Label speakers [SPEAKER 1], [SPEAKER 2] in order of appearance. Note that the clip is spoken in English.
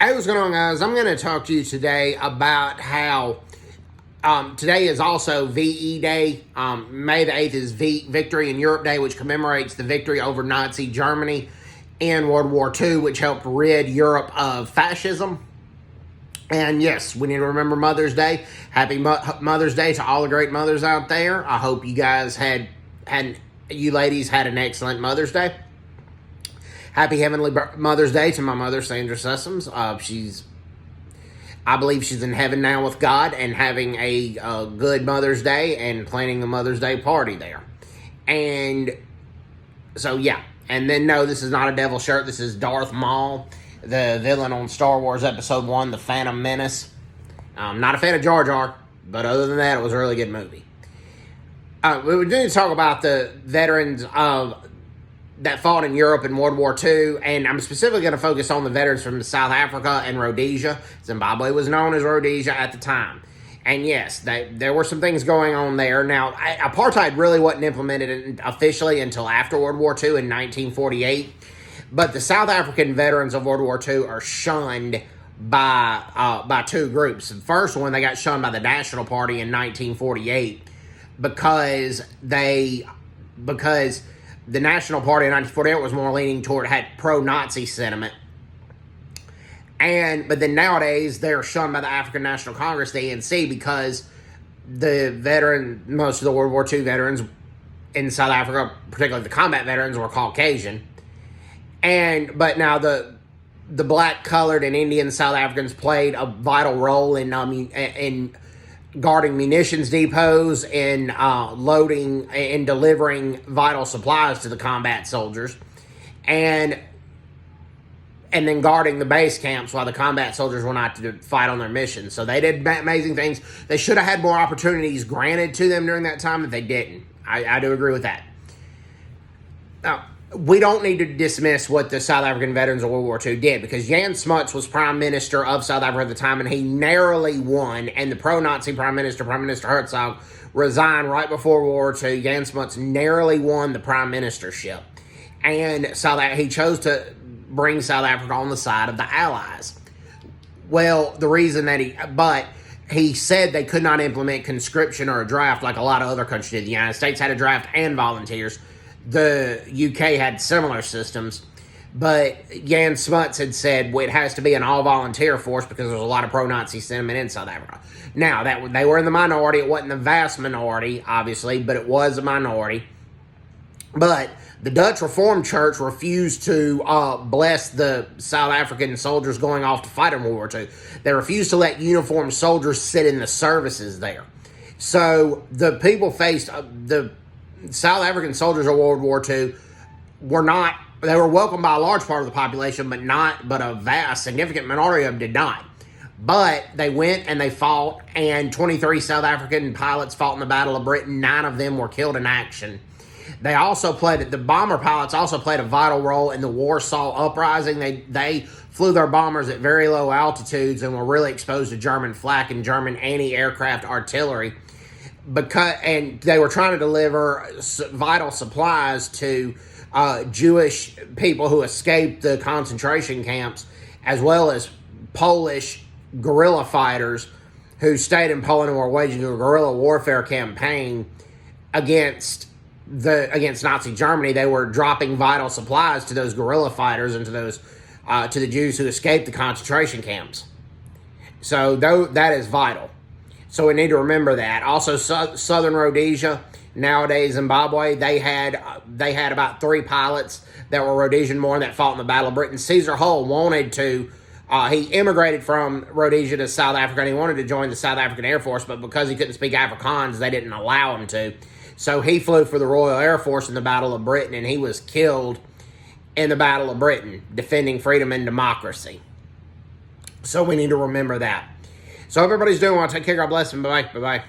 [SPEAKER 1] Hey, what's going on, guys? I'm going to talk to you today about how today is also VE Day. May the 8th is Victory in Europe Day, which commemorates the victory over Nazi Germany in World War II, which helped rid Europe of fascism. And yes, we need to remember Mother's Day. Happy Mother's Day to all the great mothers out there. I hope you guys you ladies had an excellent Mother's Day. Happy Heavenly Mother's Day to my mother, Sandra Sessoms. I believe she's in heaven now with God and having a good Mother's Day and planning a Mother's Day party there. And so, yeah. And then, no, this is not a devil shirt. This is Darth Maul, the villain on Star Wars Episode 1, The Phantom Menace. I'm not a fan of Jar Jar, but other than that, it was a really good movie. We need to talk about the veterans that fought in Europe in World War II, and I'm specifically going to focus on the veterans from South Africa and Rhodesia. Zimbabwe was known as Rhodesia at the time. And yes, there were some things going on there. Now, apartheid really wasn't implemented officially until after World War II in 1948, but the South African veterans of World War II are shunned by two groups. The first one, they got shunned by the National Party in 1948 because the National Party in 1948 was more leaning toward, had pro-Nazi sentiment. But then nowadays, they're shunned by the African National Congress, the ANC, because most of the World War II veterans in South Africa, particularly the combat veterans, were Caucasian. But now the black, colored, and Indian South Africans played a vital role in guarding munitions depots and loading and delivering vital supplies to the combat soldiers, and then guarding the base camps while the combat soldiers were not to fight on their missions. So they did amazing things. They should have had more opportunities granted to them during that time, but they didn't. I do agree with that. Now, we don't need to dismiss what the South African veterans of World War II did, because Jan Smuts was Prime Minister of South Africa at the time, and he narrowly won, and the pro-Nazi Prime Minister Herzog, resigned right before World War II. Jan Smuts narrowly won the Prime Ministership, and he chose to bring South Africa on the side of the Allies. Well, the reason that he said they could not implement conscription or a draft like a lot of other countries did. The United States had a draft and volunteers. The UK had similar systems, but Jan Smuts had said, well, it has to be an all-volunteer force because there's a lot of pro-Nazi sentiment in South Africa. Now, they were in the minority. It wasn't the vast minority, obviously, but it was a minority. But the Dutch Reformed Church refused to bless the South African soldiers going off to fight in World War II. They refused to let uniformed soldiers sit in the services there. So the people faced the South African soldiers of World War II they were welcomed by a large part of the population, but a significant minority of them did not. But they went and they fought, and 23 South African pilots fought in the Battle of Britain. 9 of them were killed in action. The bomber pilots also played a vital role in the Warsaw Uprising. They flew their bombers at very low altitudes and were really exposed to German flak and German anti-aircraft artillery. And they were trying to deliver vital supplies to Jewish people who escaped the concentration camps, as well as Polish guerrilla fighters who stayed in Poland and were waging a guerrilla warfare campaign against Nazi Germany. They were dropping vital supplies to those guerrilla fighters and to the Jews who escaped the concentration camps. So that is vital. So we need to remember that. Also, Southern Rhodesia, nowadays Zimbabwe, they had about 3 pilots that were Rhodesian born that fought in the Battle of Britain. Caesar Hull wanted to, he immigrated from Rhodesia to South Africa, and he wanted to join the South African Air Force, but because he couldn't speak Afrikaans, they didn't allow him to. So he flew for the Royal Air Force in the Battle of Britain, and he was killed in the Battle of Britain, defending freedom and democracy. So we need to remember that. So hope everybody's doing well. Take care. God bless them. Bye-bye. Bye-bye.